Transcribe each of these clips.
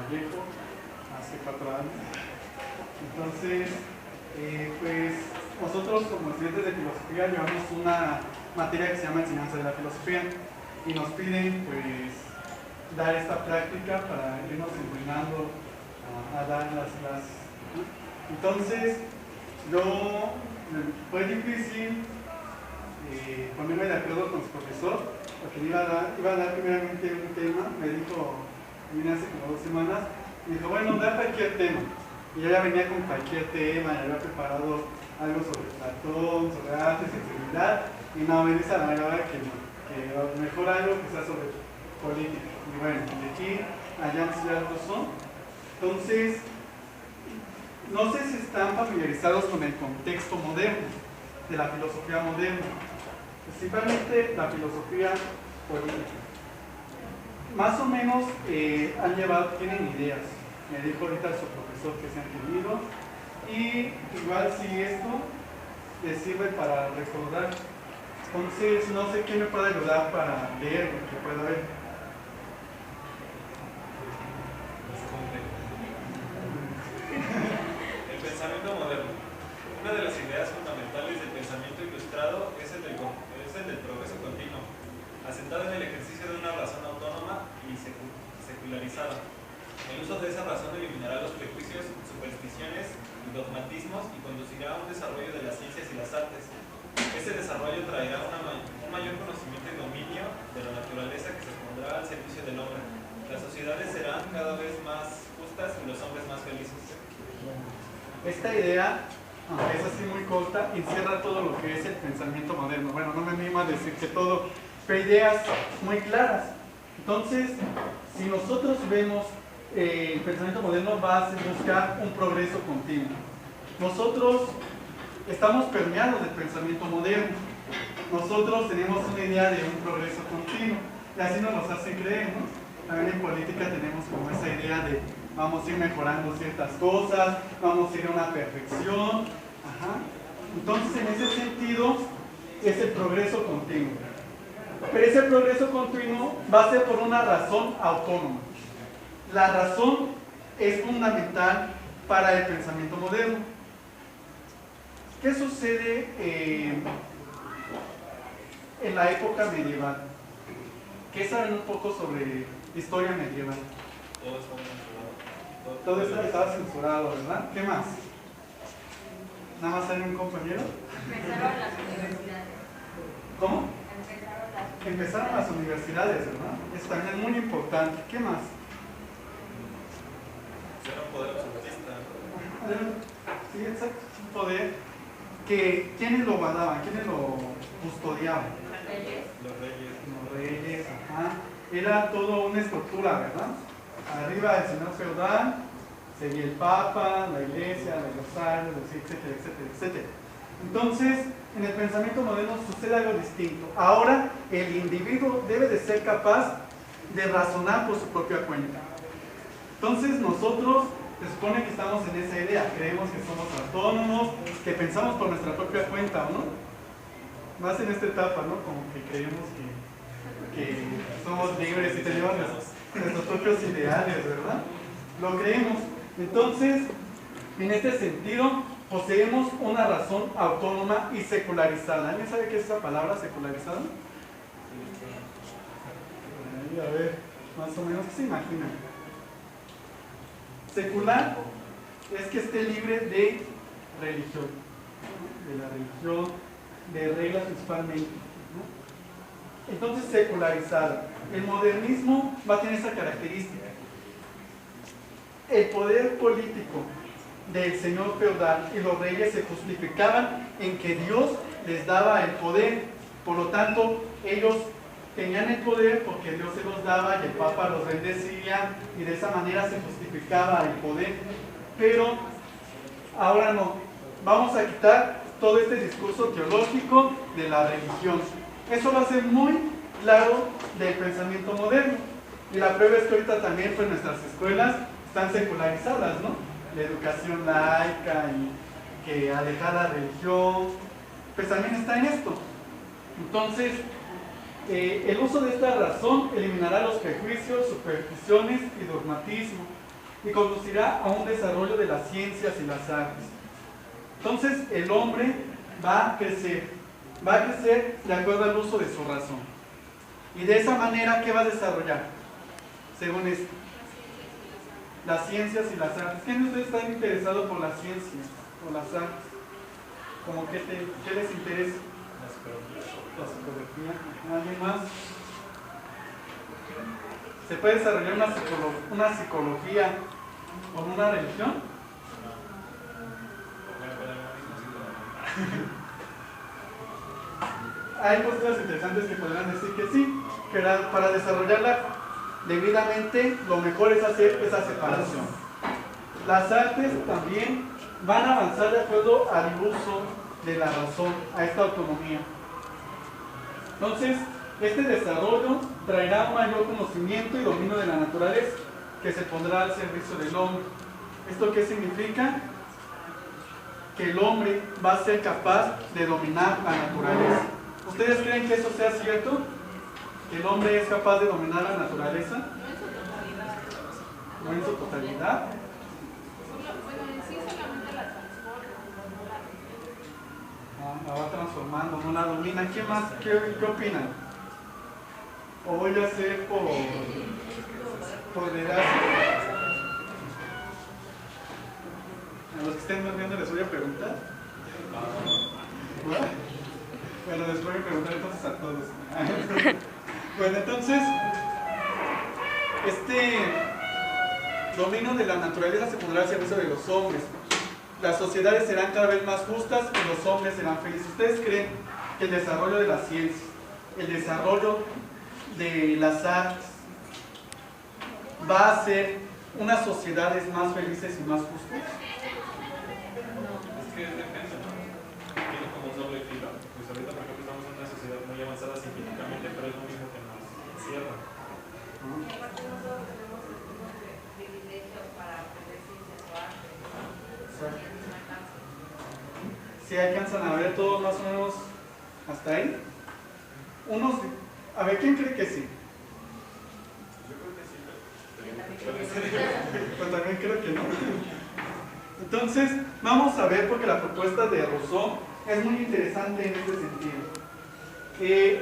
Vallejo hace 4 años. Entonces, pues nosotros como estudiantes de filosofía llevamos una materia que se llama enseñanza de la filosofía y nos piden pues dar esta práctica para irnos entrenando a dar las clases, ¿no? Entonces, fue difícil ponerme de acuerdo con su profesor, porque iba a dar primeramente un tema. Me dijo, vine hace como 2 semanas, me dijo, bueno, da cualquier tema. Y yo ya venía con cualquier tema, ya había preparado algo sobre Platón, sobre arte, sensibilidad, y no, me dice a la verdad que no, que mejor algo que sea sobre política. Y bueno, de aquí allá ya lo son. Entonces, no sé si están familiarizados con el contexto moderno, de la filosofía moderna, principalmente la filosofía política. Más o menos tienen ideas. Me dijo ahorita su profesor que se han tenido, y igual si esto les sirve para recordar. Entonces, no sé quién me puede ayudar para leer lo que pueda ver. El pensamiento moderno. Una de las ideas fundamentales del pensamiento ilustrado es el del progreso continuo, asentado en el ejercicio de una razón autónoma y secularizada. El uso de esa razón eliminará los prejuicios, supersticiones y dogmatismos y conducirá a un desarrollo de las ciencias y las artes. Ese desarrollo traerá un mayor conocimiento y dominio de la naturaleza que se pondrá al servicio del hombre. Las sociedades serán cada vez más justas y los hombres más felices. Esta idea, aunque es así muy corta, encierra todo lo que es el pensamiento moderno. Bueno, no me animo a decir que todo, pero ideas muy claras. Entonces, si nosotros vemos el pensamiento moderno, va a buscar un progreso continuo. Nosotros estamos permeados del pensamiento moderno. Nosotros tenemos una idea de un progreso continuo, y así nos los hacen creer, ¿no? También en política tenemos como esa idea de vamos a ir mejorando ciertas cosas, vamos a ir a una perfección. Ajá. Entonces, en ese sentido, es el progreso continuo. Pero ese progreso continuo va a ser por una razón autónoma. La razón es fundamental para el pensamiento moderno. ¿Qué sucede en la época medieval? ¿Qué saben un poco sobre historia medieval? Todo estaba censurado, ¿verdad? ¿Qué más? ¿Nada más hay un compañero? Empezaron las universidades. ¿Cómo? Empezaron las universidades, ¿verdad? Eso también es muy importante. ¿Qué más? Era un poder absolutista. Sí, exacto. Un poder que ¿quiénes lo guardaban? ¿Quiénes lo custodiaban? Los reyes, ajá. Era todo una estructura, ¿verdad? Arriba el señor feudal, seguía el papa, la iglesia, los rosarios, etcétera, etcétera, etcétera. Entonces, en el pensamiento moderno sucede algo distinto. Ahora, el individuo debe de ser capaz de razonar por su propia cuenta. Entonces, nosotros se supone que estamos en esa idea, creemos que somos autónomos, que pensamos por nuestra propia cuenta, ¿o no? Más en esta etapa, ¿no? Como que creemos que somos libres y tenemos nuestros propios ideales, ¿verdad? Lo creemos. Entonces, en este sentido, poseemos una razón autónoma y secularizada. ¿Alguien sabe qué es esa palabra, secularizada? A ver, más o menos, ¿qué se imaginan? Secular es que esté libre de religión, de la religión, de reglas principalmente, ¿no? Entonces, secularizada. El modernismo va a tener esa característica. El poder político del señor feudal y los reyes se justificaban en que Dios les daba el poder. Por lo tanto, ellos tenían el poder porque Dios se los daba y el Papa los bendecía, y de esa manera se justificaba el poder. Pero ahora no. Vamos a quitar todo este discurso teológico de la religión. Eso va a ser muy claro del pensamiento moderno. Y la prueba es que ahorita también pues, nuestras escuelas están secularizadas, ¿no? La educación laica y que alejar la religión, pues también está en esto. Entonces, el uso de esta razón eliminará los prejuicios, supersticiones y dogmatismo. y conducirá a un desarrollo de las ciencias y las artes. Entonces el hombre va a crecer de acuerdo al uso de su razón. Y de esa manera, ¿qué va a desarrollar? Según esto, las ciencias y las artes. ¿Quién de ustedes está interesado por las ciencias o las artes? ¿Cómo qué les interesa? La psicología. ¿Alguien más? ¿Se puede desarrollar una psicología con una religión? Hay posturas interesantes que podrán decir que sí, pero para desarrollarla debidamente lo mejor es hacer esa separación. Las artes también van a avanzar de acuerdo al uso de la razón, a esta autonomía. Entonces, este desarrollo traerá un mayor conocimiento y dominio de la naturaleza que se pondrá al servicio del hombre. ¿Esto qué significa? Que el hombre va a ser capaz de dominar la naturaleza. ¿Ustedes creen que eso sea cierto? ¿Que el hombre es capaz de dominar la naturaleza? No en su totalidad. Bueno, en sí solamente la transforma. La va transformando, no la domina. ¿Qué más? ¿Qué opinan? ¿O voy a hacer por desgracia? A los que estén más viendo les voy a preguntar. Bueno, les voy a preguntar entonces a todos. Bueno, entonces, este dominio de la naturaleza se pondrá al servicio de los hombres. Las sociedades serán cada vez más justas y los hombres serán felices. ¿Ustedes creen que el desarrollo de la ciencia, el desarrollo de las artes, va a hacer unas sociedades más felices y más justas? Es que depende, ¿no? Tiene como un doble filo. Pues ahorita, por ejemplo, estamos en una sociedad muy avanzada científicamente, pero es lo mismo que nos encierra. Aparte nosotros tenemos algunos privilegios para aprender ciencias o artes. Si alcanzan a ver todos más o menos hasta ahí. A ver, ¿quién cree que sí? Yo creo que sí, Pues también creo que no. Entonces, vamos a ver, porque la propuesta de Rousseau es muy interesante en este sentido.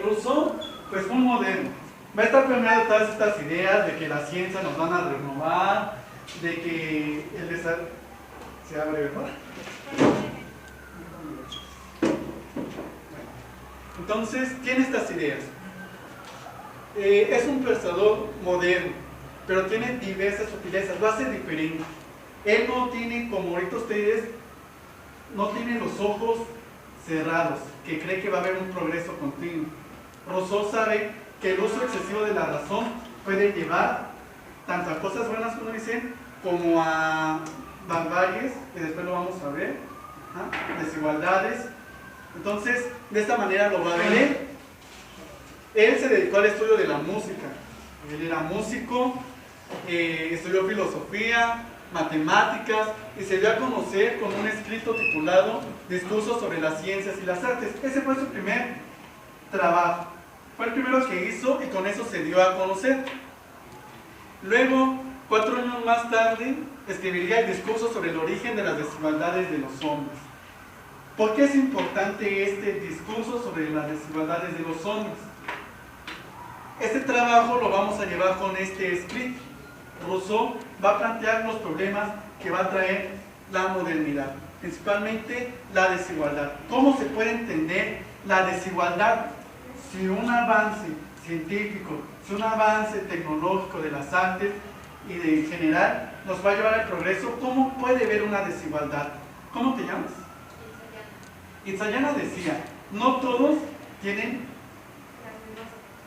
Rousseau, pues fue un moderno. Va a estar planeando todas estas ideas de que la ciencia nos van a renovar, de que el desarrollo... ¿Se abre, verdad? Entonces, tiene estas ideas. Es un pensador moderno, pero tiene diversas sutilezas, lo hace diferente. Él no tiene, como ahorita ustedes, no tiene los ojos cerrados, que cree que va a haber un progreso continuo. Rousseau sabe que el uso excesivo de la razón puede llevar tanto a cosas buenas, como dicen, como a barbaries, que después lo vamos a ver, desigualdades. Entonces, de esta manera lo va a ver él. Él se dedicó al estudio de la música. Él era músico, estudió filosofía, matemáticas y se dio a conocer con un escrito titulado Discursos sobre las ciencias y las artes. Ese fue su primer trabajo. Fue el primero que hizo y con eso se dio a conocer. Luego, 4 años más tarde, escribiría el discurso sobre el origen de las desigualdades de los hombres. ¿Por qué es importante este discurso sobre las desigualdades de los hombres? Este trabajo lo vamos a llevar con este escrito. Rousseau va a plantear los problemas que va a traer la modernidad, principalmente la desigualdad. ¿Cómo se puede entender la desigualdad si un avance científico, si un avance tecnológico de las artes y de general nos va a llevar al progreso? ¿Cómo puede haber una desigualdad? ¿Cómo te llamas? Itzayana decía, no todos tienen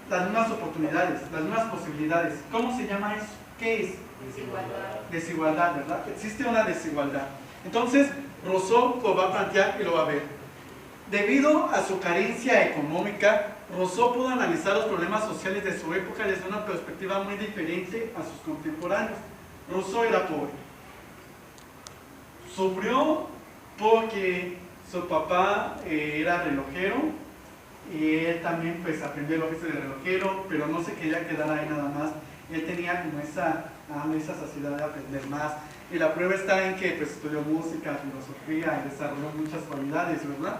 las mismas oportunidades, las mismas posibilidades. ¿Cómo se llama eso? ¿Qué es? Desigualdad. Desigualdad, ¿verdad? Existe una desigualdad. Entonces, Rousseau lo va a plantear y lo va a ver. Debido a su carencia económica, Rousseau pudo analizar los problemas sociales de su época desde una perspectiva muy diferente a sus contemporáneos. Rousseau era pobre. Sufrió porque su papá era relojero y él también pues aprendió el oficio de relojero, pero no se quería quedar ahí nada más. Él tenía como esa esa saciedad de aprender más. Y la prueba está en que pues, estudió música, filosofía y desarrolló muchas cualidades, ¿verdad?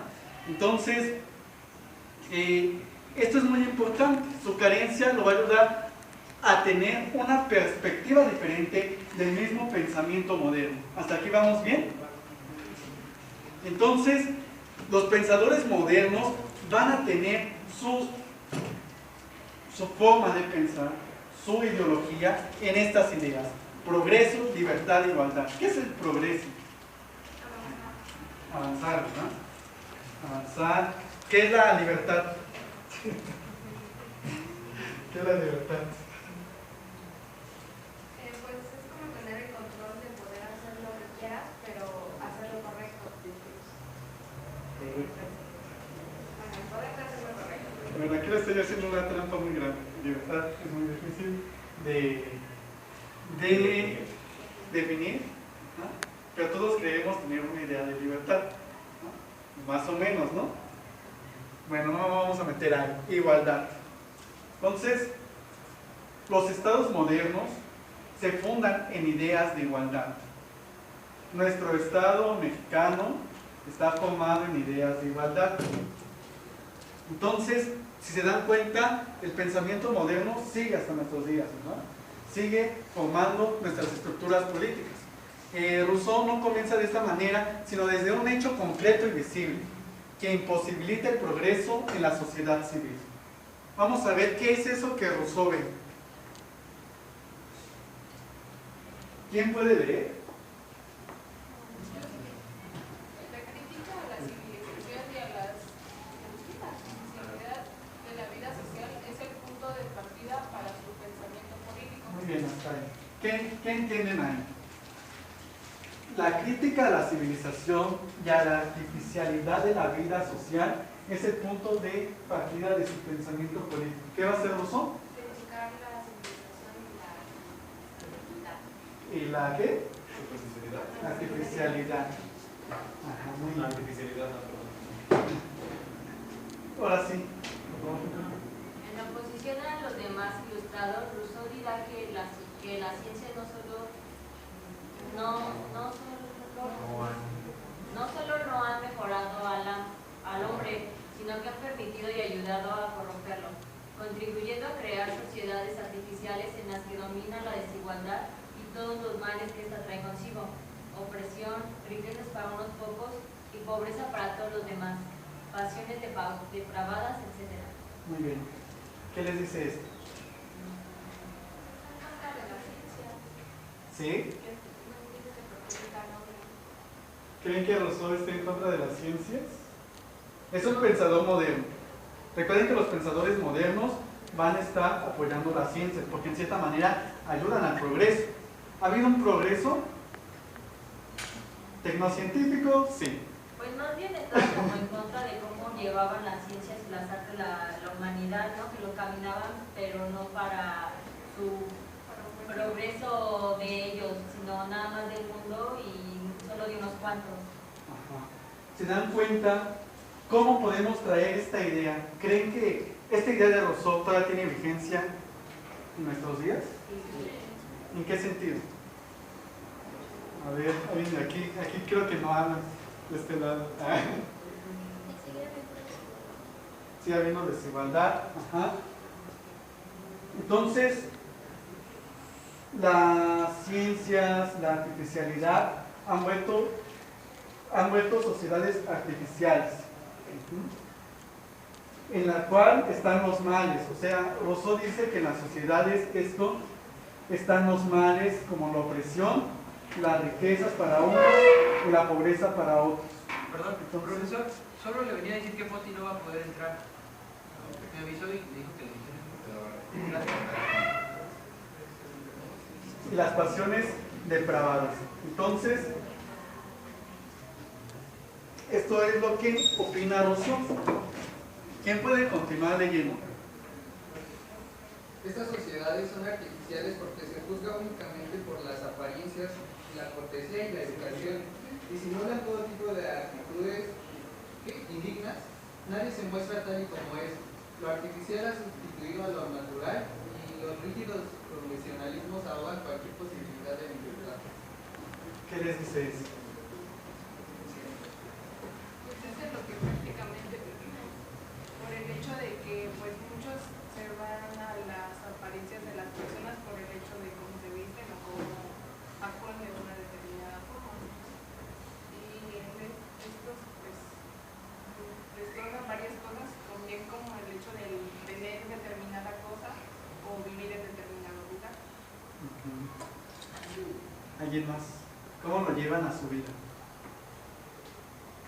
Entonces, esto es muy importante. Su carencia lo va a ayudar a tener una perspectiva diferente del mismo pensamiento moderno. ¿Hasta aquí vamos bien? Entonces, los pensadores modernos van a tener su forma de pensar, su ideología en estas ideas: progreso, libertad, igualdad. ¿Qué es el progreso? Avanzar, ¿verdad? Avanzar. ¿Qué es la libertad? ¿Qué es la libertad? Pues es como tener el control de poder hacer lo que quieras, pero hacer lo correcto. Bueno, poder hacer lo correcto. Bueno, aquí le estoy haciendo una trampa muy grande. Libertad es muy difícil de definir, ¿no? Pero todos creemos tener una idea de libertad, ¿no? Más o menos, ¿no? Bueno, no vamos a meter ahí. Igualdad. Entonces, los estados modernos se fundan en ideas de igualdad. Nuestro estado mexicano está formado en ideas de igualdad. Entonces, si se dan cuenta, el pensamiento moderno sigue hasta nuestros días, ¿no? Sigue formando nuestras estructuras políticas. Rousseau no comienza de esta manera, sino desde un hecho concreto y visible, que imposibilita el progreso en la sociedad civil. Vamos a ver qué es eso que Rousseau ve. ¿Quién puede leer? La crítica a la civilización y a la sensibilidad de la vida social es el punto de partida para su pensamiento político. Muy bien, hasta ahí. ¿Qué entienden ahí? La crítica a la civilización y a la artificialidad de la vida social es el punto de partida de su pensamiento político. ¿Qué va a hacer Rousseau? Criticar la civilización y la ¿Y la qué? Superficialidad. La artificialidad. Ajá, muy bien. Artificialidad, no, perdón. Ahora sí. En oposición a los demás ilustrados, Rousseau dirá que la ciencia no solo no ha mejorado al hombre, sino que ha permitido y ayudado a corromperlo, contribuyendo a crear sociedades artificiales en las que domina la desigualdad y todos los males que esta trae consigo: opresión, riquezas para unos pocos y pobreza para todos los demás, pasiones depravadas, etc. Muy bien. ¿Qué les dice esto? ¿Sí? ¿Creen que Rousseau esté en contra de las ciencias? Es un pensador moderno. Recuerden que los pensadores modernos van a estar apoyando las ciencias, porque en cierta manera ayudan al progreso. ¿Ha habido un progreso tecnocientífico? Sí. Pues más bien estaba como en contra de cómo llevaban las ciencias y las artes la humanidad, ¿no? Que lo caminaban, pero no para su progreso de ellos, sino nada más del mundo y solo de unos cuantos. Ajá. ¿Se dan cuenta cómo podemos traer esta idea? ¿Creen que esta idea de Rousseau todavía tiene vigencia en nuestros días? ¿En qué sentido? A ver, alguien de aquí creo que no hablan de este lado. Sí, ha habido desigualdad. Ajá. Entonces, las ciencias, la artificialidad han vuelto sociedades artificiales, en la cual están los males. O sea, Rousseau dice que en las sociedades están los males como la opresión, las riquezas para unos y la pobreza para otros. Perdón, profesor, solo le venía a decir que Poti no va a poder entrar. Me avisó y le dijo que le dijera. Gracias. Y las pasiones depravadas. Entonces, esto es lo que opina Rousseau. ¿Quién puede continuar leyendo? Estas sociedades son artificiales porque se juzga únicamente por las apariencias, la cortesía y la educación, y simulan todo tipo de actitudes indignas. Nadie se muestra tal y como es. Lo artificial ha sustituido a lo natural y los rígidos convencionalismos ahogan cualquier posibilidad de libertad. ¿Qué les dice eso? Pues eso es lo que prácticamente vivimos, por el hecho de que pues muchos se van a las apariencias de las personas por el hecho de cómo se visten o cómo actúan de una determinada forma. Y estos pues les tocan varias cosas, también como el hecho de tener determinada cosa o vivir en determinado lugar. ¿Alguien más? ¿Cómo lo llevan a su vida?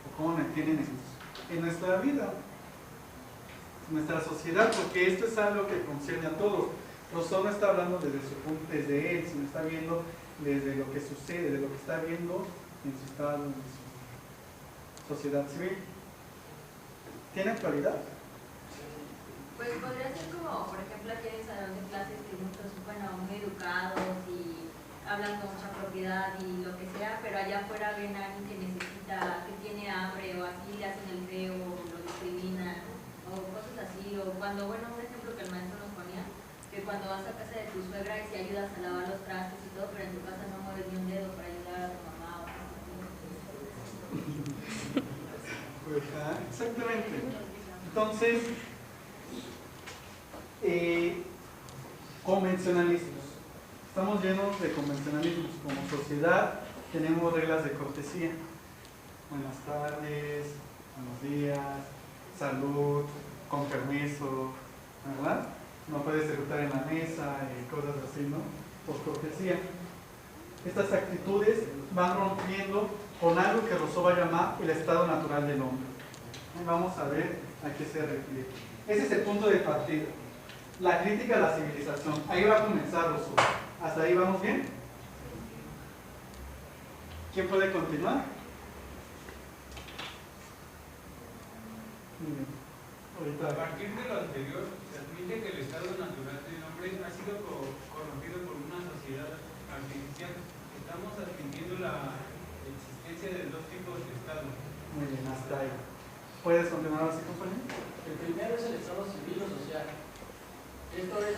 ¿O cómo lo entienden en nuestra vida? En nuestra sociedad, porque esto es algo que concierne a todos. Rousseau no está hablando desde su punto, desde él, sino está viendo desde lo que sucede, de lo que está viendo en su estado, en su sociedad civil. ¿Tiene actualidad? Pues podría ser como, por ejemplo, aquí en el salón de clases que muchos, bueno, muy educados y hablan con mucha propiedad y lo que sea, pero allá afuera ven a alguien que necesita, que tiene hambre o así, le hacen el feo, o lo discriminan, o cosas así, o cuando, bueno, un ejemplo que el maestro nos ponía, que cuando vas a casa de tu suegra y si ayudas a lavar los trastes y todo, pero en tu casa no mueves ni un dedo para ayudar a tu mamá o cosas así. Pues, exactamente. Entonces, convencionalismos. Estamos llenos de convencionalismos. Como sociedad tenemos reglas de cortesía. Buenas tardes, buenos días, salud, con permiso, ¿verdad? No puedes eructar en la mesa y cosas así, ¿no? Por cortesía. Estas actitudes van rompiendo con algo que Rousseau va a llamar el estado natural del hombre. Vamos a ver a qué se refiere. Ese es el punto de partida. La crítica a la civilización. Ahí va a comenzar Rousseau. ¿Hasta ahí vamos bien? ¿Quién puede continuar? Muy bien. A partir de lo anterior, se admite que el estado natural del hombre ha sido corrompido por una sociedad artificial. Estamos admitiendo la existencia de dos tipos de estado. Muy bien, hasta ahí. ¿Puedes continuar así, compañero? El primero es el estado civil o social. Esto es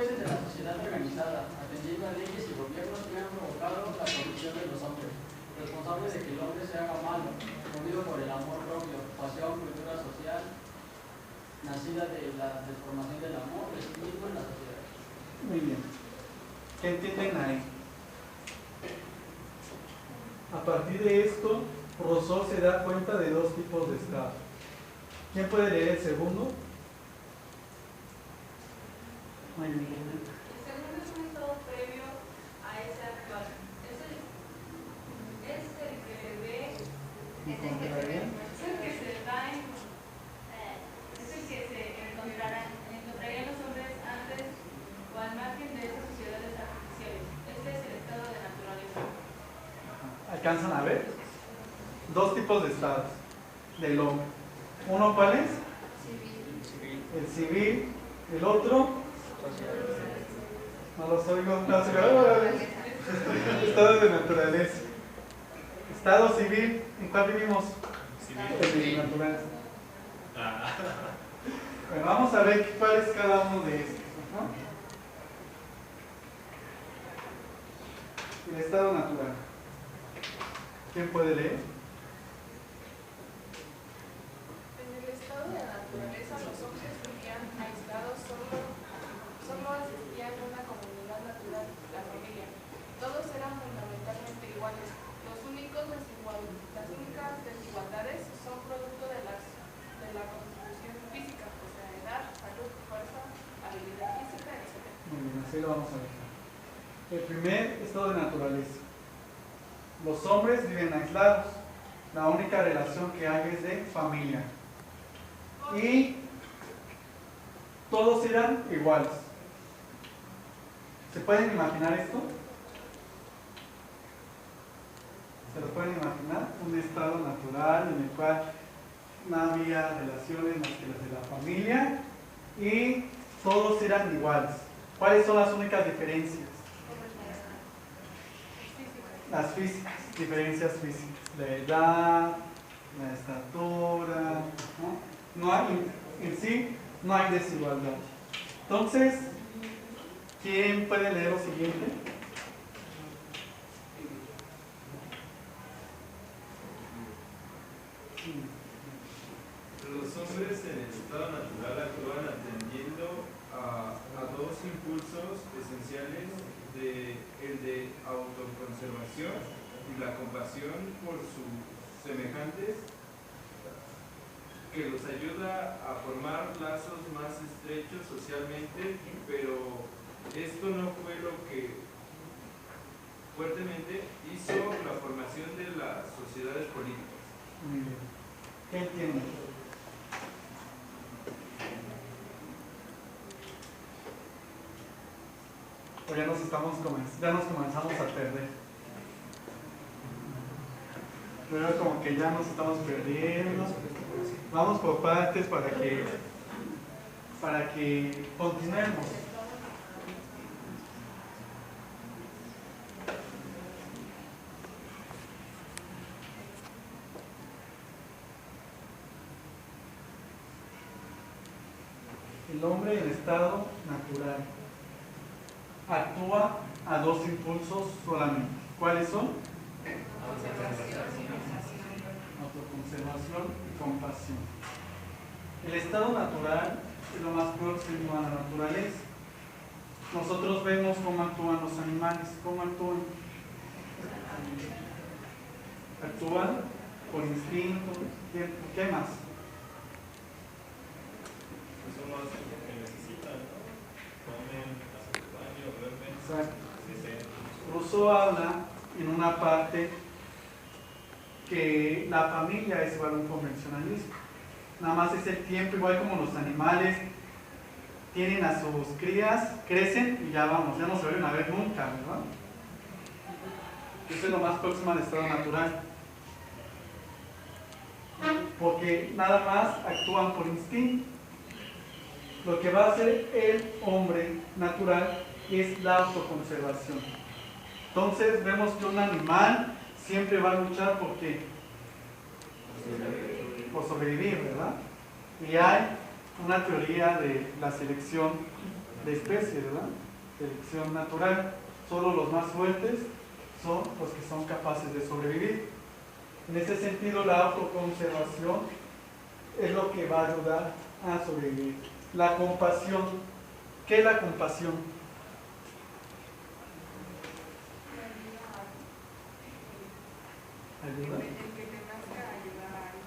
desde la sociedad organizada, atendiendo a leyes y gobiernos que han provocado la corrupción de los hombres, responsables de que el hombre se haga malo, movido por el amor propio, pasión, cultura social, nacida de la transformación del amor, del espíritu en la sociedad. Muy bien. ¿Qué entienden ahí? A partir de esto, Rousseau se da cuenta de dos tipos de estado. ¿Quién puede leer el segundo? Muy bien. El segundo es un estado previo a ese actual. Es el que ve, es el que se da en, es el que se encontrarían los hombres antes o al margen de esas sociedades artificiales. Este es el estado de naturaleza. ¿Alcanzan a ver? Dos tipos de estados del hombre. ¿Uno cuál es? Civil. El civil. ¿El otro? No los oigo. No, estado de naturaleza. Estado civil. ¿En cuál vivimos? El de naturaleza. Bueno, vamos a ver cuál es cada uno de estos, ¿no? El estado natural. ¿Quién puede leer? En el estado de la naturaleza, los hombres vivían aislados, solo existía una comunidad natural, la familia. Todos eran fundamentalmente iguales. Las únicas desigualdades son producto de la constitución física, o sea, edad, salud, fuerza, habilidad física, etc. Muy bien, así lo vamos a ver. El primer estado de naturaleza. Los hombres viven aislados. La única relación que hay es de familia. Y todos eran iguales. ¿Se pueden imaginar esto? ¿Se lo pueden imaginar? Un estado natural en el cual no había relaciones más que las de la familia y todos eran iguales. ¿Cuáles son las únicas diferencias? Las físicas, diferencias físicas, la edad, la estatura, ¿no? No hay, en sí no hay desigualdad. Entonces, ¿quién puede leer lo siguiente? Los hombres en el estado natural actúan atendiendo a dos impulsos esenciales, el de autoconservación y la compasión por sus semejantes, que los ayuda a formar lazos más estrechos socialmente, pero esto no fue lo que fuertemente hizo la formación de las sociedades políticas. Muy bien. ¿Qué entienden? O ya nos comenzamos a perder. Pero como que ya nos estamos perdiendo. Vamos por partes para que continuemos. El hombre en estado natural actúa a dos impulsos solamente. ¿Cuáles son? Autoconservación y compasión. El estado natural es lo más próximo a la naturaleza. Nosotros vemos cómo actúan los animales. ¿Cómo actúan? Actúan por instinto. ¿Qué más? Eso no hacen lo que necesitan, ¿no? Comen, hacen baño, duermen. Exacto. Sí. Rousseau habla en una parte que la familia es igual a un convencionalismo. Nada más es el tiempo, igual como los animales tienen a sus crías, crecen y ya vamos, ya no se vuelven a ver nunca, ¿verdad? Eso es lo más próximo al estado natural. Porque nada más actúan por instinto. Lo que va a hacer el hombre natural es la autoconservación. Entonces vemos que un animal siempre va a luchar por qué? Por sobrevivir, ¿verdad? Y hay una teoría de la selección de especies, ¿verdad? Selección natural. Solo los más fuertes son los que son capaces de sobrevivir. En ese sentido, la autoconservación es lo que va a ayudar a sobrevivir. La compasión. ¿Qué es la compasión? ¿Ayuda? El que te nazca ayudar a alguien.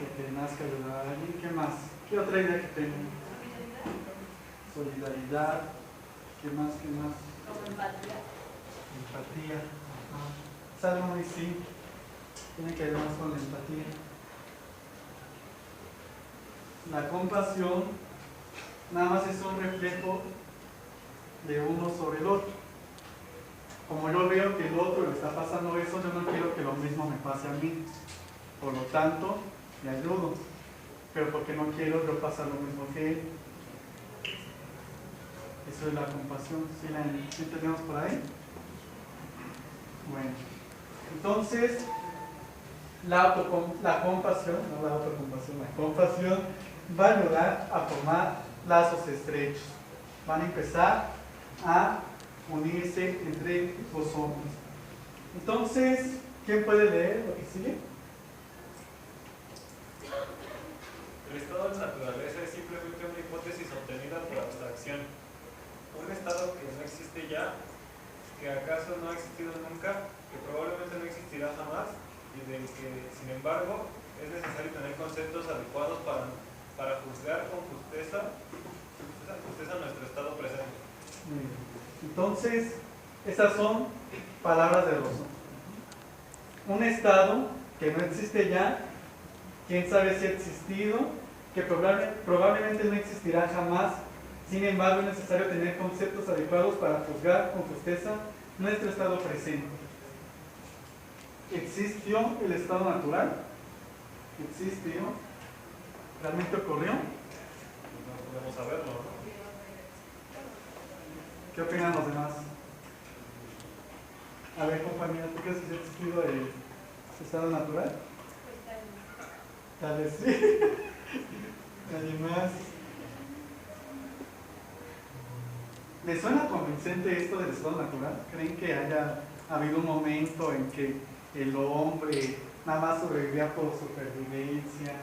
Que te nazca ayudar a alguien. ¿Qué más? ¿Qué otra idea que tengo? Solidaridad. ¿Qué más? ¿Qué más? Como empatía. Empatía. Es algo muy simple. Tiene que ver más con la empatía. La compasión nada más es un reflejo de uno sobre el otro. Como yo veo que el otro le está pasando eso, yo no quiero que lo mismo me pase a mí. Por lo tanto, me ayudo. Pero porque no quiero yo pasar lo mismo que él. Eso es la compasión. ¿Sí entendemos por ahí? Bueno. Entonces, la compasión va a ayudar a formar lazos estrechos. Van a empezar a unirse entre los hombres. Entonces, ¿quién puede leer lo que sigue? El estado de naturaleza es simplemente una hipótesis obtenida por abstracción. Un estado que no existe ya, que acaso no ha existido nunca, que probablemente no existirá jamás, y del que, sin embargo, es necesario tener conceptos adecuados para juzgar con justeza nuestro estado presente. Muy bien. Entonces, esas son palabras de Rousseau. Un estado que no existe ya, quién sabe si ha existido, que probablemente no existirá jamás, sin embargo es necesario tener conceptos adecuados para juzgar con justeza nuestro estado presente. ¿Existió el estado natural? ¿Existió? ¿Realmente ocurrió? No podemos saberlo, ¿no? ¿Qué opinan los demás? A ver, compañera, ¿tú crees que sí ha existido el estado natural? Tal vez sí. ¿Alguien más? ¿Les suena convincente esto del estado natural? ¿Creen que haya habido un momento en que el hombre nada más sobrevivía por supervivencia?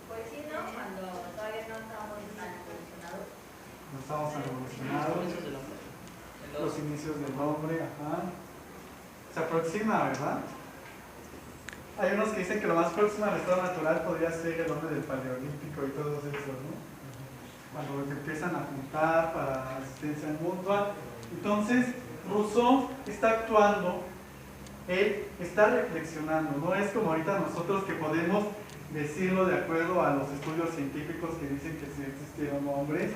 Pues sí, ¿no? Cuando todavía no estábamos tan evolucionados. No estamos tan evolucionados. Los inicios del hombre, ajá. Se aproxima, ¿verdad? Hay unos que dicen que lo más próximo al estado natural podría ser el hombre del paleolítico y todos esos, ¿no? Cuando empiezan a juntar para asistencia mutua. Entonces, Rousseau está actuando, él está reflexionando, no es como ahorita nosotros que podemos decirlo de acuerdo a los estudios científicos que dicen que sí existieron hombres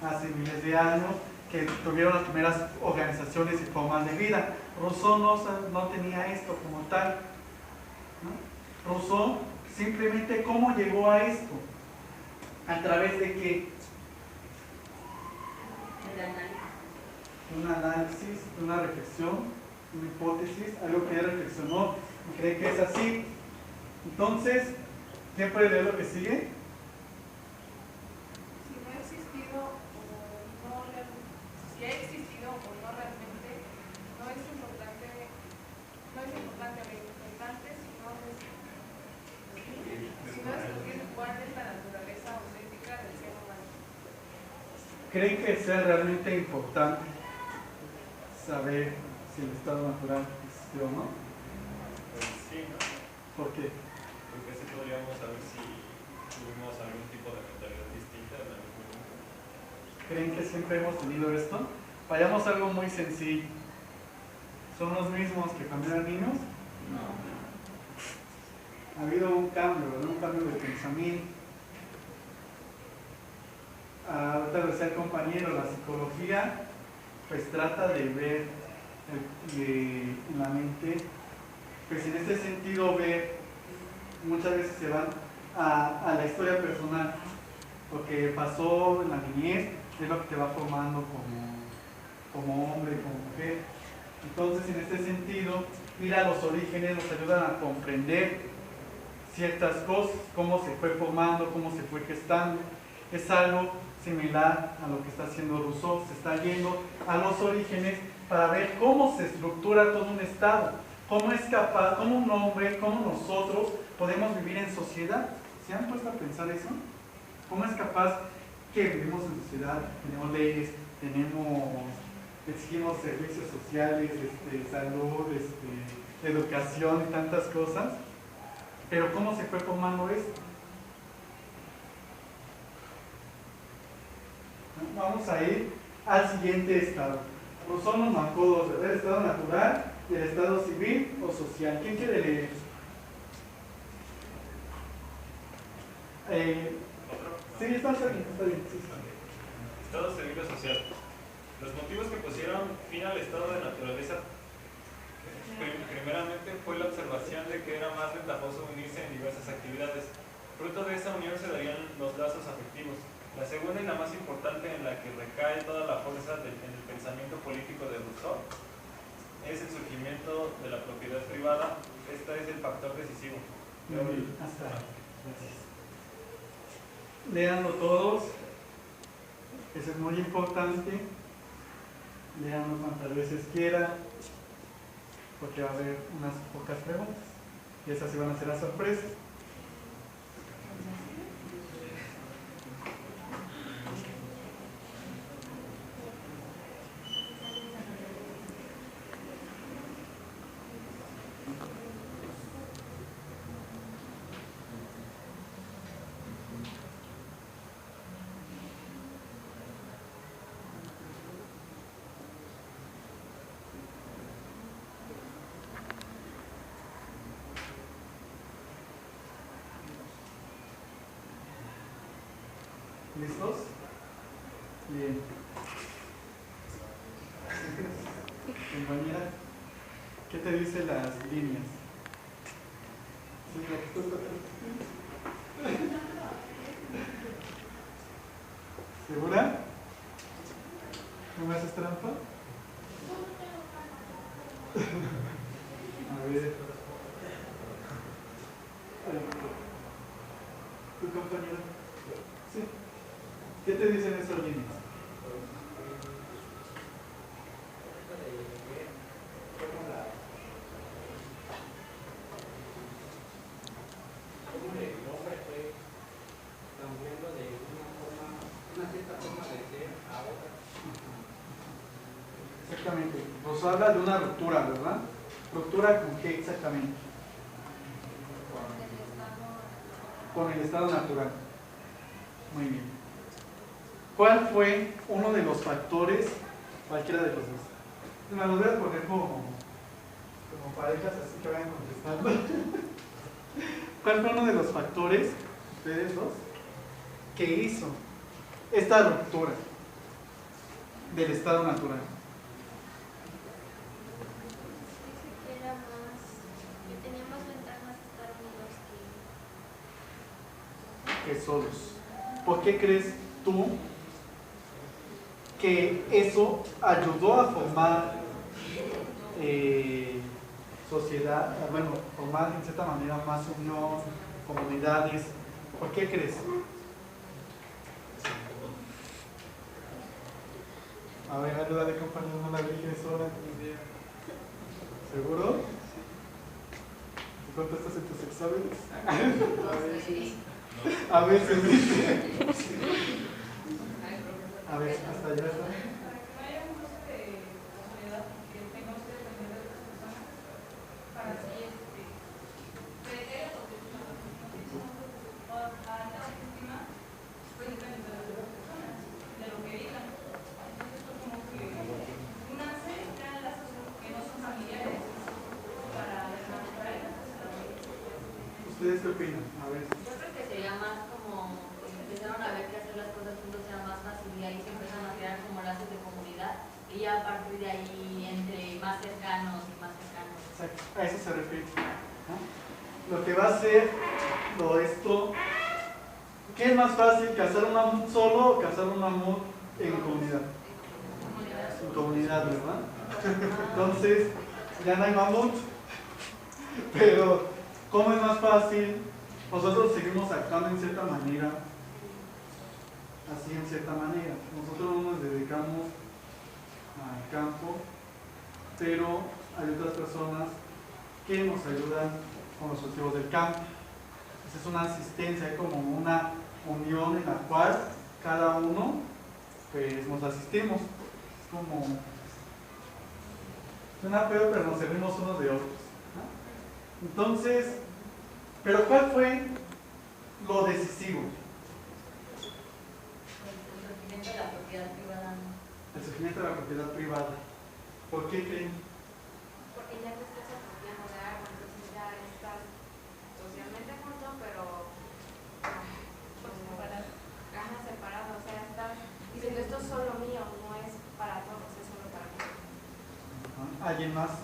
hace miles de años, que tuvieron las primeras organizaciones y formas de vida. Rousseau no tenía esto como tal, ¿no? Rousseau simplemente cómo llegó a esto, a través de qué, un análisis, una reflexión, una hipótesis, algo que él reflexionó y cree que es así. Entonces, ¿quién puede leer lo que sigue? Si no ha existido o no realmente, si ha existido o no realmente, no es importante lo importante, sino descubrir cuál es la naturaleza auténtica del ser humano. ¿Creen que sea realmente importante saber si el estado natural existió o no? Pues sí, ¿no? ¿Por qué? Porque así podríamos saber si tuvimos algún tipo de mentalidad distinta en algún momento. ¿Creen que siempre hemos tenido esto? Vayamos a algo muy sencillo. ¿Son los mismos que cuando eran niños? No. Ha habido un cambio, ¿no? Un cambio de pensamiento. Ahorita lo decía el compañero, la psicología pues trata de ver en la mente, pues en este sentido ver, muchas veces se van a la historia personal, lo que pasó en la niñez es lo que te va formando como hombre, como mujer. Entonces en este sentido, ir a los orígenes nos ayudan a comprender ciertas cosas, cómo se fue formando, cómo se fue gestando. Es algo similar a lo que está haciendo Rousseau, se está yendo a los orígenes para ver cómo se estructura todo un estado, cómo es capaz, cómo un hombre, cómo nosotros podemos vivir en sociedad. ¿Se han puesto a pensar eso? ¿Cómo es capaz que vivimos en sociedad? Tenemos leyes, exigimos servicios sociales, salud, educación y tantas cosas, pero ¿cómo se fue formando esto? Vamos a ir al siguiente estado. Rousseau nos marcó dos, ¿verdad? El estado natural y el estado civil o social. ¿Quién quiere leer? Sí, está bien. Sí. Estado civil o social. Los motivos que pusieron fin al estado de naturaleza primeramente fue la observación de que era más ventajoso unirse en diversas actividades. Fruto de esa unión se darían los lazos afectivos. La segunda y la más importante, en la que recae toda la fuerza en el pensamiento político de Rousseau, es el surgimiento de la propiedad privada. Este es el factor decisivo. Hasta. Gracias. Léanlo todos. Eso es muy importante. Léanlo cuantas veces quieran, porque va a haber unas pocas preguntas. Y esas sí van a ser a sorpresa. ¿Listos? Bien. Compañera, ¿qué te dicen las líneas? ¿Segura? ¿No me haces trampa? A ver. ¿Tu compañera? Sí. ¿Qué te dicen esas líneas? Exactamente. Nos habla de una ruptura, ¿verdad? ¿Ruptura con qué exactamente? Con el estado natural. Muy bien. ¿Cuál fue uno de los factores, cualquiera de los dos? Me los voy a poner como parejas, así que vayan contestando. ¿Cuál fue uno de los factores, ustedes dos, que hizo esta ruptura del estado natural? Que tenía más ventajas estar unidos Que solos. ¿Por qué crees tú que eso ayudó a formar sociedad, bueno, formar en cierta manera más unión, comunidades? ¿Por qué crees? A ver, ayuda de compañero, no la dije sola. ¿Seguro? ¿Te contestas en tus exámenes? A veces dice. A ver, hasta allá está. Para que no haya un goce de soledad, que tengamos que depender de otras personas, para así creer o que alta autoestima pues depende de las otras personas, de lo que digan. Entonces esto como que nace, crean lazos que no son familiares para las parejas. ¿Ustedes qué opinan? A ver. Yo creo que sería más como empezaron a ver que hacer las cosas juntos sea más fácil y ahí se empiezan a crear como lazos de comunidad y ya a partir de ahí entre más cercanos y más cercanos. Exacto, a eso se refiere, ¿no? Lo que va a hacer todo esto, ¿qué es más fácil, cazar un mamut solo o cazar un mamut en comunidad? En comunidad, ¿verdad? Entonces, ya no hay mamut, pero ¿cómo es más fácil? Nosotros seguimos actuando en cierta manera, así en cierta manera. Nosotros no nos dedicamos al campo, pero hay otras personas que nos ayudan con los cultivos del campo. Esa es una asistencia, hay como una unión en la cual cada uno pues nos asistimos. Es como, suena feo, pero nos servimos unos de otros, ¿no? Entonces, pero ¿cuál fue lo decisivo? El surgimiento de la propiedad privada. El surgimiento de la propiedad privada. ¿Por qué creen? Porque ya te estás apropiando de algo, entonces ya estás socialmente junto, pero separado, o sea, estás diciendo esto es solo mío, no es para todos, es solo para mí. ¿Alguien más?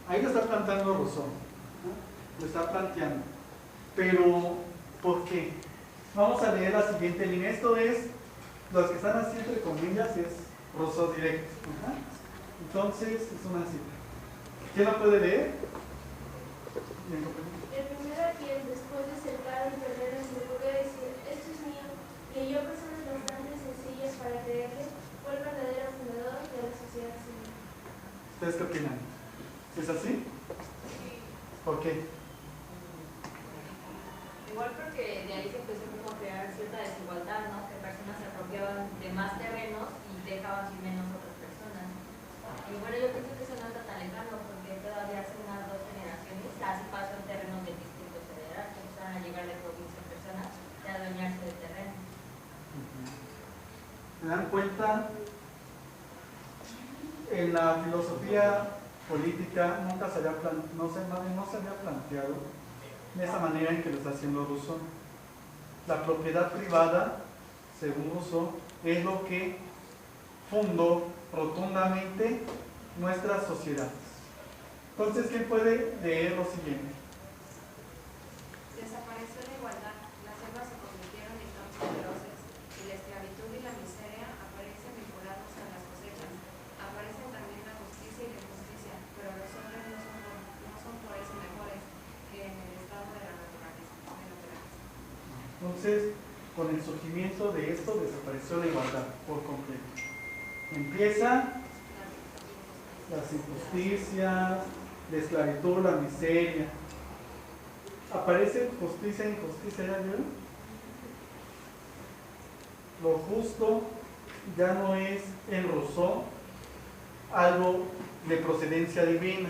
Ahí lo está planteando Rousseau, ¿no? Lo está planteando. Pero, ¿por qué? Vamos a leer la siguiente línea. Esto es, los que están así entre comillas, es Rousseau directo. Entonces, es una cita. ¿Quién la puede leer? Bien, compañero. El primero a quien, después de cercar el terreno, se le ocurrió decir, esto es mío, y halló personas bastante sencillas para creerle, fue el verdadero fundador de la sociedad civil. ¿Ustedes qué opinan? ¿Es así? ¿Por qué? Igual porque de ahí se empezó como a crear cierta desigualdad, ¿no? Que personas se apropiaban de más terrenos y dejaban sin menos otras personas. Y bueno, yo pienso que eso no está tan lejano porque todavía hace unas 2 generaciones así pasó en terrenos del Distrito Federal, que empezaron a llegar de provincia personas y a adueñarse del terreno. ¿Se dan cuenta? En la filosofía política nunca se había planteado de esa manera en que lo está haciendo Rousseau. La propiedad privada, según Rousseau, es lo que fundó rotundamente nuestras sociedades. Entonces, ¿quién puede leer lo siguiente? Desapareció la igualdad, las selvas se convirtieron en campos feroces, y la esclavitud y la miseria aparecen vinculados a las cosechas. Aparecen también la justicia y la injusticia, pero los hombres no son por eso mejores que en el estado de la naturaleza. Entonces, con el surgimiento de esto desapareció la igualdad por completo. Empieza las injusticias, la esclavitud, la miseria. Aparece justicia e injusticia, ¿ya vieron? Lo justo ya no es en Rousseau algo de procedencia divina.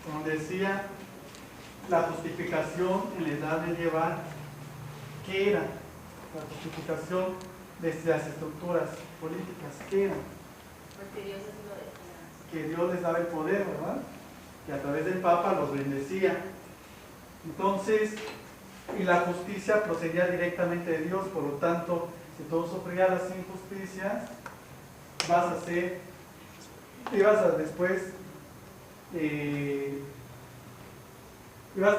Como decía, la justificación en la edad medieval, ¿qué era? La justificación de las estructuras políticas, ¿qué era? Porque Dios es lo de Que Dios les daba el poder, ¿verdad? Que a través del Papa los bendecía. Entonces, y la justicia procedía directamente de Dios, por lo tanto, si tú sufrías las injusticias, ibas a después ibas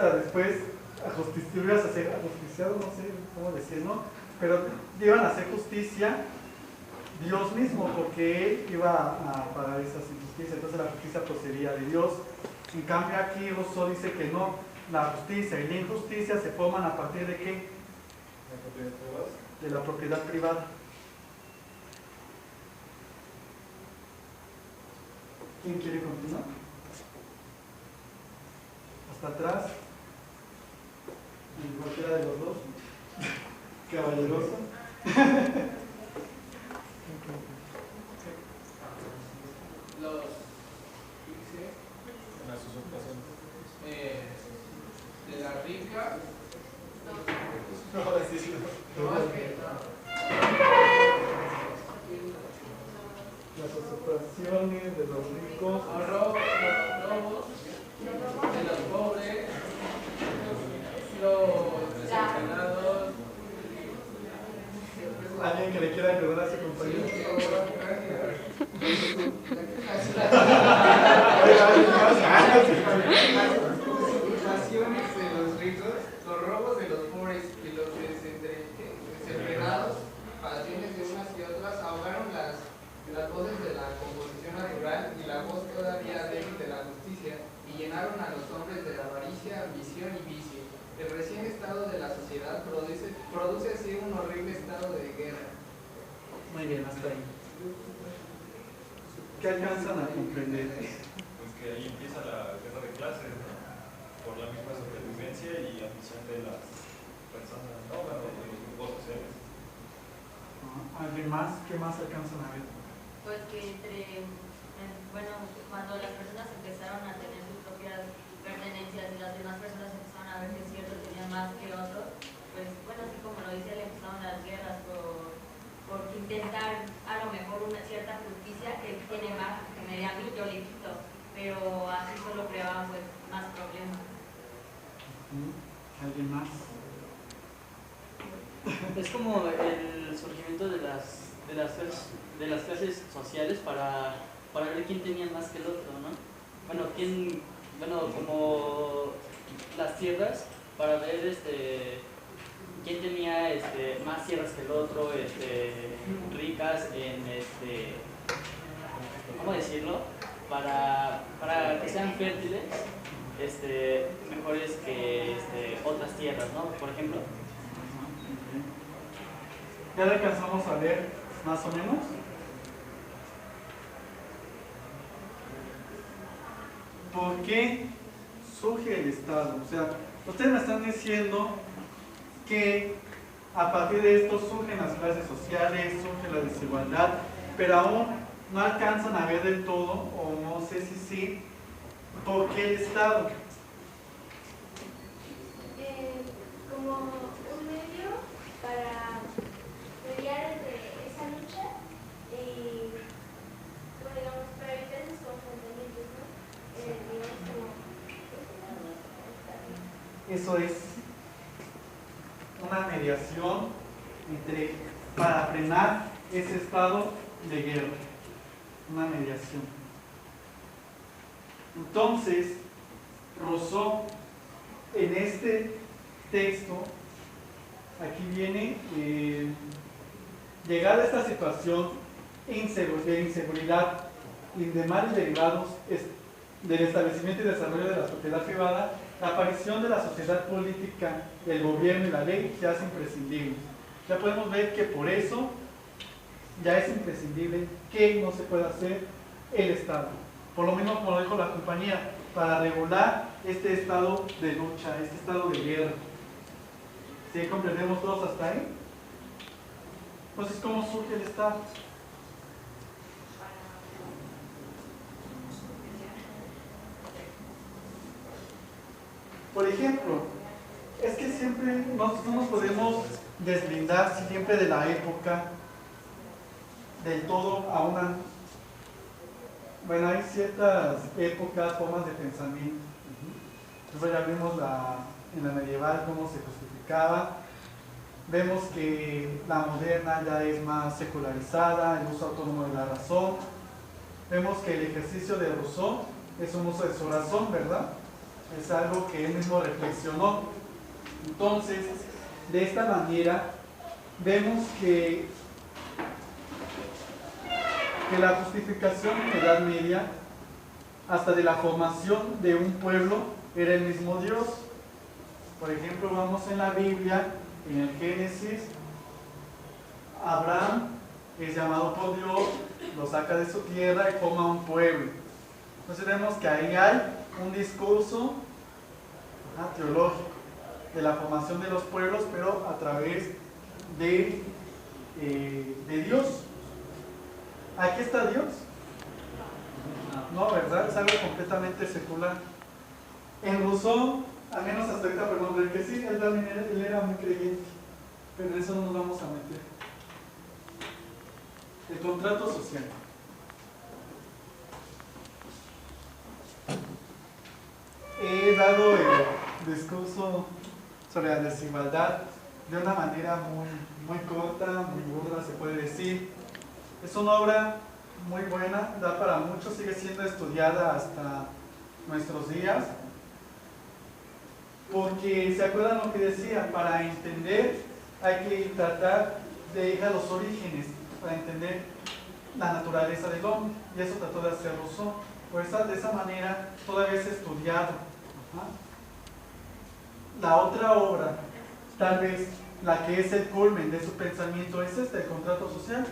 a ser ajusticiado, no sé cómo decirlo, pero iban a hacer justicia Dios mismo, porque Él iba a pagar esas injusticias. Entonces la justicia procedía de Dios. En cambio aquí Rousseau dice que no, la justicia y la injusticia se forman a partir de ¿qué? De la propiedad privada. ¿Quién quiere continuar? Hasta atrás. En cualquiera de los dos. Caballeroso. Las usurpaciones de la rica. Las usurpaciones de los ricos. Los robos de los pobres. Los desenfrenados. ¿Alguien que le quiera ayudar a su compañero? Usurpaciones de los ricos, los robos de los pobres y los desenfrenados, pasiones de unas y otras, ahogaron las voces de la composición natural y la voz todavía débil de la justicia, y llenaron a los hombres de la avaricia, ambición y vicio. El recién estado de la sociedad produce así un horrible estado de guerra. Muy bien, hasta ahí. ¿Qué alcanzan a comprender? Pues que ahí empieza la guerra de clases, ¿no? Por la misma supervivencia y ambición de las personas, ¿no? Bueno, de los grupos sociales. ¿Alguien más? ¿Qué más alcanzan a ver? Pues que cuando las personas empezaron a tener sus propias pertenencias y las demás personas empezaron a ver que cierto tenía más que otro, pues bueno, así como lo dice, le empezaron las guerras por intentar a lo mejor una cierta justicia que tiene más, que me dé a mí, yo le quito, pero así solo creaban pues más problemas. ¿Alguien más? Es como el surgimiento de las clases sociales para ver quién tenía más que el otro, ¿no? Como las tierras, para ver quién tenía más tierras que el otro, ricas en ¿cómo decirlo? Para que sean fértiles, mejores que otras tierras, ¿no? Por ejemplo. ¿Ya le alcanzamos a ver más o menos? ¿Por qué surge el Estado? O sea, ustedes me están diciendo que a partir de esto surgen las clases sociales, surge la desigualdad, pero aún no alcanzan a ver del todo, o no sé si sí, ¿por qué el Estado? Como un medio para mediar entre esa lucha y, digamos, para evitar esos confrontamientos, ¿no? Eso es una mediación para frenar ese estado de guerra, una mediación. Entonces, Rousseau, en este texto, aquí viene llegar a esta situación de inseguridad y de males derivados del establecimiento y desarrollo de la propiedad privada. La aparición de la sociedad política, del gobierno y la ley se hace imprescindible. Ya podemos ver que por eso ya es imprescindible que no se pueda hacer el Estado. Por lo menos, como dijo la compañía, para regular este estado de lucha, este estado de guerra. ¿Sí comprendemos todos hasta ahí? Entonces, ¿cómo surge el Estado? ejemplo, es que siempre no nos podemos deslindar siempre de la época del todo a una... Bueno, hay ciertas épocas, formas de pensamiento. Entonces ya vimos en la medieval cómo se justificaba. Vemos que la moderna ya es más secularizada, el uso autónomo de la razón. Vemos que el ejercicio de Rousseau es un uso de su razón, ¿verdad? Es algo que él mismo reflexionó. Entonces, de esta manera, vemos que la justificación en la Edad Media, hasta de la formación de un pueblo, era el mismo Dios. Por ejemplo, vamos en la Biblia, en el Génesis, Abraham es llamado por Dios, lo saca de su tierra y forma un pueblo. Entonces vemos que ahí hay un discurso teológico de la formación de los pueblos, pero a través de Dios. ¿Aquí está Dios? No, ¿verdad? Es algo completamente secular. En Rousseau, al menos hasta ahorita, perdón, del que sí, él también era muy creyente, pero en eso no nos vamos a meter. El contrato social. He dado el discurso sobre la desigualdad de una manera muy corta, muy burda, se puede decir. Es una obra muy buena, da para mucho, sigue siendo estudiada hasta nuestros días, porque se acuerdan lo que decía, para entender hay que tratar de ir a los orígenes, para entender la naturaleza del hombre, y eso trató de hacer Rousseau. De esa manera todavía es estudiado. La otra obra, tal vez la que es el culmen de su pensamiento, es el contrato social.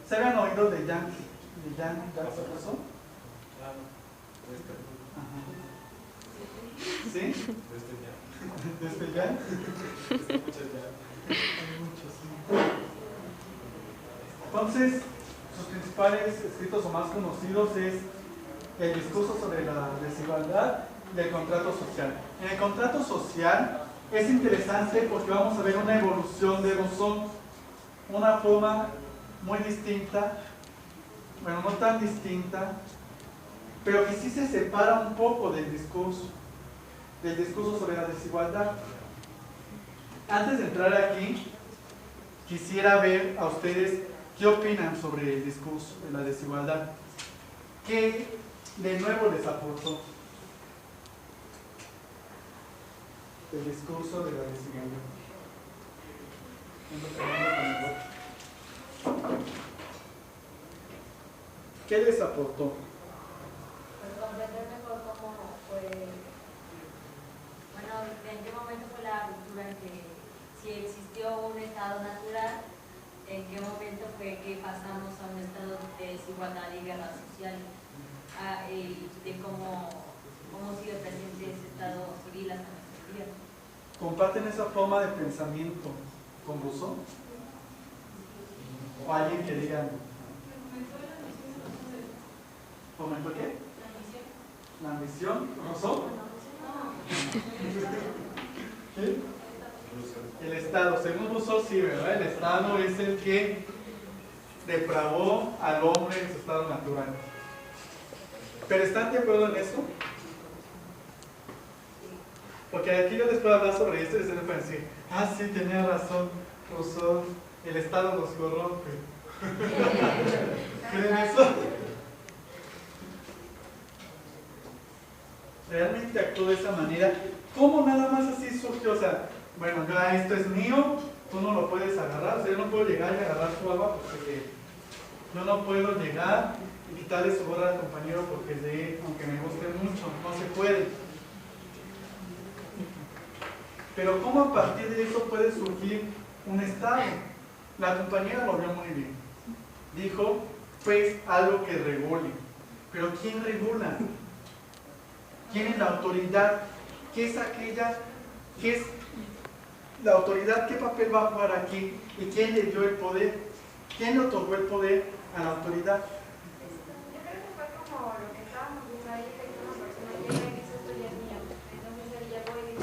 ¿Se habían oído de Jean-Jacques Rousseau? ¿Sí? ¿Desde Jean? Entonces, sus principales escritos o más conocidos es el discurso sobre la desigualdad y el contrato social. En el contrato social es interesante porque vamos a ver una evolución de Rousseau, una forma muy distinta, bueno, no tan distinta, pero que sí se separa un poco del discurso sobre la desigualdad. Antes de entrar aquí, quisiera ver a ustedes qué opinan sobre el discurso de la desigualdad. ¿Qué de nuevo les aportó el discurso de la desigualdad? ¿Qué les aportó? Pues comprender mejor cómo fue, bueno, en qué momento fue la ruptura, si existió un estado natural, en qué momento fue que pasamos a un estado de desigualdad y guerra social, y de cómo sigue presente ese estado civil hasta nuestros días. ¿Comparten esa forma de pensamiento con Rousseau? ¿O alguien que diga ¿Fomentó qué? La ambición. ¿Rousseau? ¿Qué? El Estado. Según Rousseau, sí, ¿verdad? El Estado es el que depravó al hombre en su estado natural. ¿Pero están de acuerdo en eso? Porque aquí yo les puedo hablar sobre esto y ustedes pueden decir, sí, tenía razón, Rousseau, el Estado nos corrompe. ¿Creen eso? Realmente actuó de esa manera. ¿Cómo nada más así surgió? O sea, bueno, ya esto es mío, tú no lo puedes agarrar. O sea, yo no puedo llegar y agarrar tu agua porque yo no puedo llegar y quitarle su gorra al compañero porque es de él, aunque me guste mucho, no se puede. Pero ¿cómo a partir de eso puede surgir un Estado? La compañera lo vio muy bien. Dijo, pues, algo que regule. Pero ¿quién regula? ¿Quién es la autoridad? ¿Qué es aquella? ¿Qué es la autoridad? ¿Qué papel va a jugar aquí? ¿Y quién le dio el poder? ¿Quién le otorgó el poder a la autoridad? Yo creo que fue como lo que estábamos viendo ahí, de que una persona llega y dice esto ya es mío. Entonces él llegó y dijo,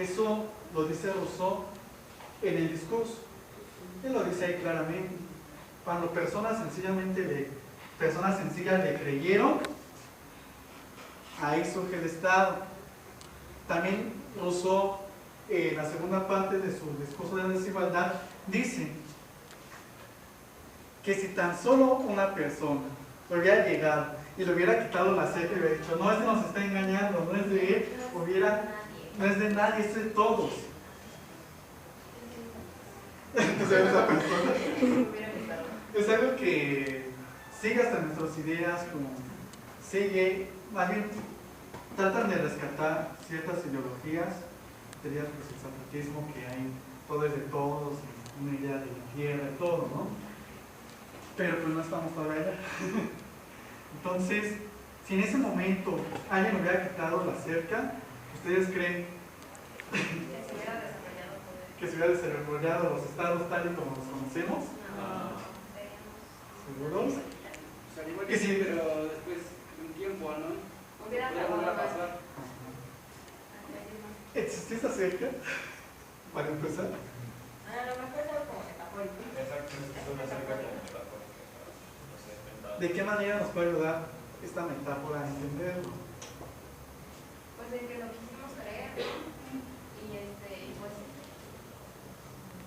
Eso lo dice Rousseau en el discurso. Él lo dice ahí claramente. Cuando personas sencillas le creyeron, ahí surge el Estado. También Rousseau, en la segunda parte de su discurso de la desigualdad, dice que si tan solo una persona le hubiera llegado y le hubiera quitado la cerca y hubiera dicho, no, este nos está engañando, no es de él, no es de nadie, es de todos. Entonces esa persona es algo que sigue hasta nuestras ideas, como sigue, más bien tratan de rescatar ciertas ideologías, sería pues el zapatismo, que hay todo es de todos, una idea de la tierra y todo, ¿no? Pero pues no estamos todavía allá. Entonces, si en ese momento alguien hubiera quitado la cerca, ¿ustedes creen que se hubiera desarrollado los estados tal y como los conocemos? ¿Seguros? Que sí, pero después de un tiempo, ¿no? Hubiera volver a pasar. ¿Existía esa cerca? Para empezar. A lo mejor es algo como metafórico. Exacto, es una cerca como metafórica. No sé, inventado. ¿De qué manera nos puede ayudar esta metáfora a entenderlo? Pues en que lo quisimos creer, y pues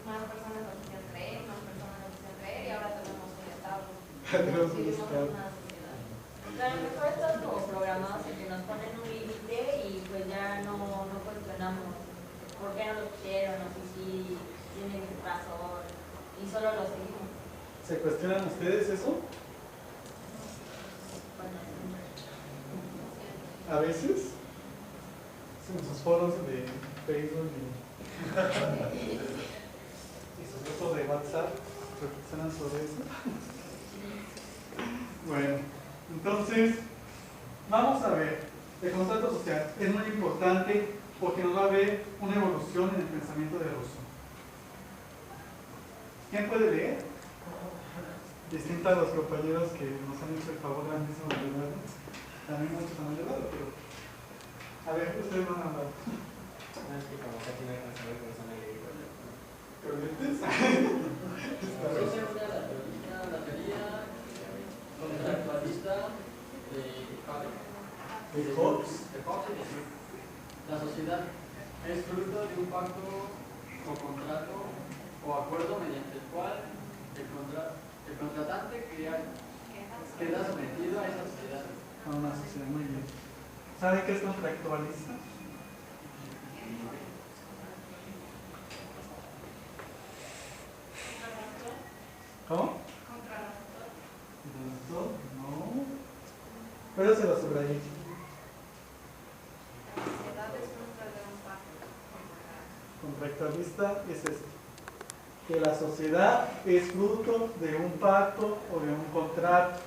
más personas lo quisieron creer, más personas lo quisieron creer, y ahora tenemos un estado. Tenemos un Vivimos estado. en una sociedad. A lo mejor estamos como programados en que nos ponen un límite y pues ya no cuestionamos por qué no lo quieren o si tienen razón y solo lo seguimos. ¿Se cuestionan ustedes eso? Bueno, A veces. En sus foros de Facebook y sus grupos de WhatsApp reflexionan sobre eso. Bueno, entonces vamos a ver, el contrato social es muy importante porque nos va a haber una evolución en el pensamiento de Rousseau. ¿Quién puede leer? Distinto a los compañeros que nos han hecho el favor grandísimo de leerlo. También muchos han llevado, pero a ver, ustedes van a hablar. No, es que como casi no hay que saber cómo son el libro. ¿Pero lentes? Yo sé una teoría contractualista de Hobbes. La sociedad es fruto de un pacto o contrato o acuerdo mediante el cual el contratante queda sometido a esa sociedad. A una sociedad, muy bien. ¿Saben qué es contractualista? ¿Cómo? ¿Contrato? No. Pero se lo subrayé. Contractualista es esto: que la sociedad es fruto de un pacto o de un contrato.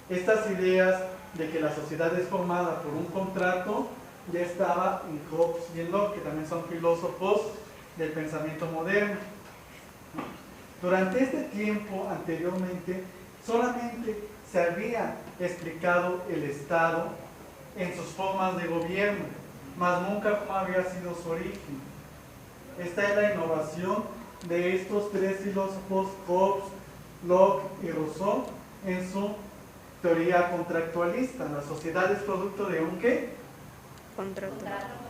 Estas ideas de que la sociedad es formada por un contrato ya estaba en Hobbes y en Locke, que también son filósofos del pensamiento moderno. Durante este tiempo anteriormente solamente se había explicado el Estado en sus formas de gobierno, mas nunca cómo había sido su origen. Esta es la innovación de estos tres filósofos, Hobbes, Locke y Rousseau, en su teoría contractualista. La sociedad es producto de un ¿qué? Contrato.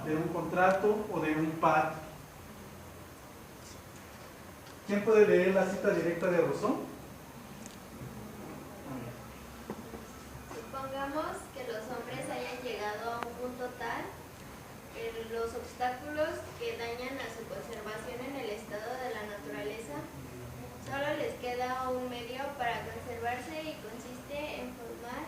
De un contrato o de un pacto. ¿Quién puede leer la cita directa de Rousseau? Supongamos que los hombres hayan llegado a un punto tal que los obstáculos que dañan a su conservación en el estado de la naturaleza solo les queda un medio para conservarse y consiste en formar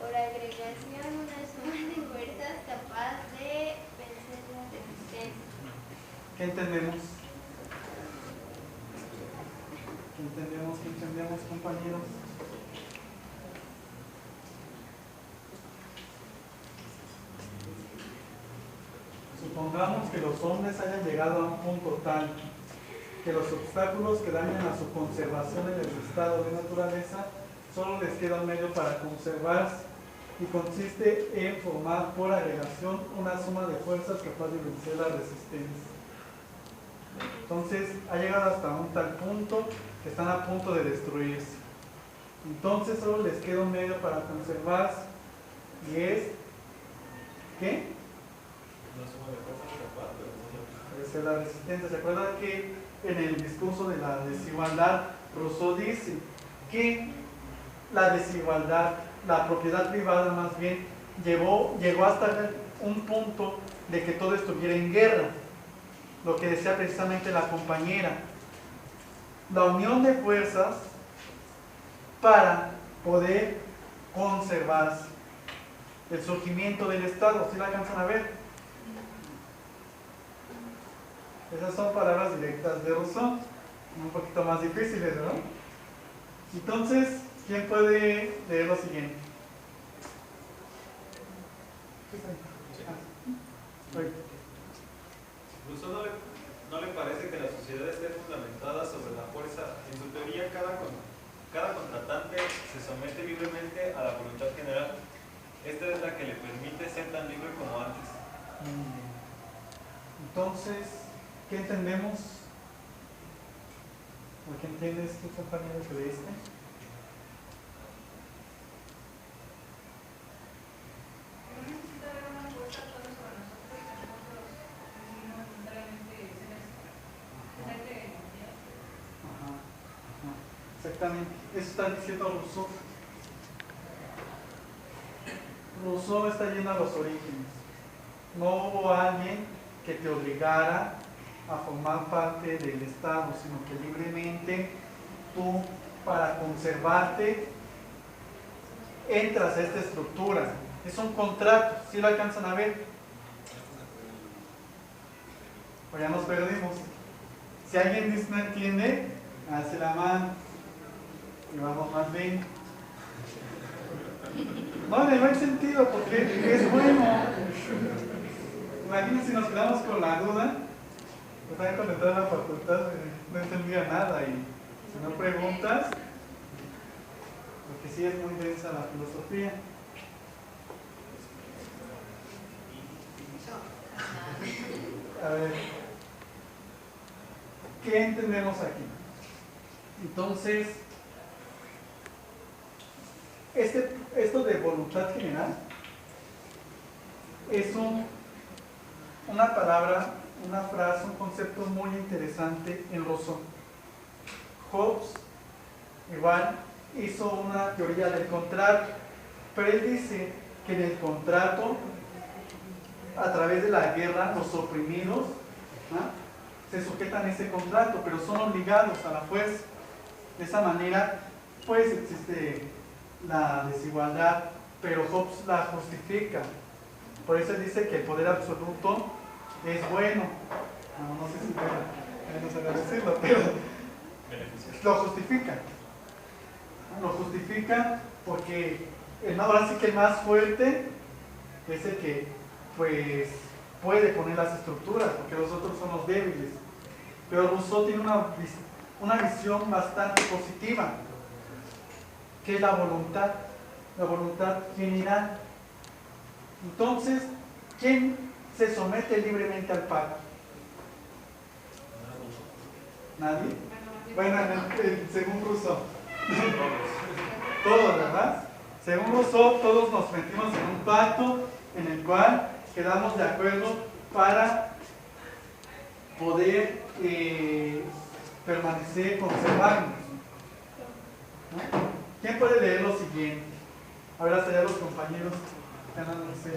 por agregación una suma de fuerzas capaz de vencer la resistencia. ¿Qué entendemos? ¿Qué entendemos, compañeros? Supongamos que los hombres hayan llegado a un punto tal que los obstáculos que dañan a su conservación en el estado de naturaleza solo les queda un medio para conservarse y consiste en formar por agregación una suma de fuerzas capaz de vencer la resistencia. Entonces ha llegado hasta un tal punto que están a punto de destruirse. Entonces solo les queda un medio para conservarse, y es ¿qué? Una suma de fuerzas capaz de vencer la resistencia. ¿Se acuerdan que en el discurso de la desigualdad Rousseau dice que la desigualdad, la propiedad privada más bien, llegó hasta un punto de que todo estuviera en guerra? Lo que decía precisamente la compañera, la unión de fuerzas para poder conservarse, el surgimiento del Estado. ¿Sí la alcanzan a ver? Esas son palabras directas de Rousseau, un poquito más difíciles, ¿verdad? Entonces, ¿quién puede leer lo siguiente? Rousseau no le parece que la sociedad esté fundamentada sobre la fuerza. En su teoría, cada contratante se somete libremente a la voluntad general. Esta es la que le permite ser tan libre como antes. Entonces, ¿qué entendemos? ¿O qué entiendes tú, compañero, que leíste? Exactamente, eso está diciendo Rousseau. Rousseau está yendo a los orígenes. No hubo alguien que te obligara a formar parte del Estado, sino que libremente tú, para conservarte, entras a esta estructura. Es un contrato, ¿sí lo alcanzan a ver? O ya nos perdimos. Si alguien dice no entiende, hace la mano y vamos más bien. No, en el buen sentido, porque es bueno. Imagínense si nos quedamos con la duda. Yo también cuando entré a la facultad no entendía nada, y si no preguntas, porque sí es muy densa la filosofía. A ver, ¿qué entendemos aquí? Entonces, esto de voluntad general es una palabra, una frase, un concepto muy interesante en Rousseau. Hobbes igual hizo una teoría del contrato, pero él dice que en el contrato, a través de la guerra, los oprimidos se sujetan a ese contrato, pero son obligados a la fuerza. De esa manera, pues existe la desigualdad, pero Hobbes la justifica. Por eso él dice que el poder absoluto es bueno. No sé si puedo decirlo, pero lo justifica. Lo justifica porque ahora sí que el más fuerte es el que pues puede poner las estructuras, porque los otros son los débiles. Pero Rousseau tiene una visión bastante positiva, que es la voluntad general. Entonces, ¿quién se somete libremente al pacto? ¿Nadie? Bueno, según Rousseau. Todos, ¿verdad? Según Rousseau, todos nos metimos en un pacto en el cual quedamos de acuerdo para poder permanecer, conservarnos. ¿No? ¿Quién puede leer lo siguiente? A ver, hasta allá los compañeros. Ya no sé.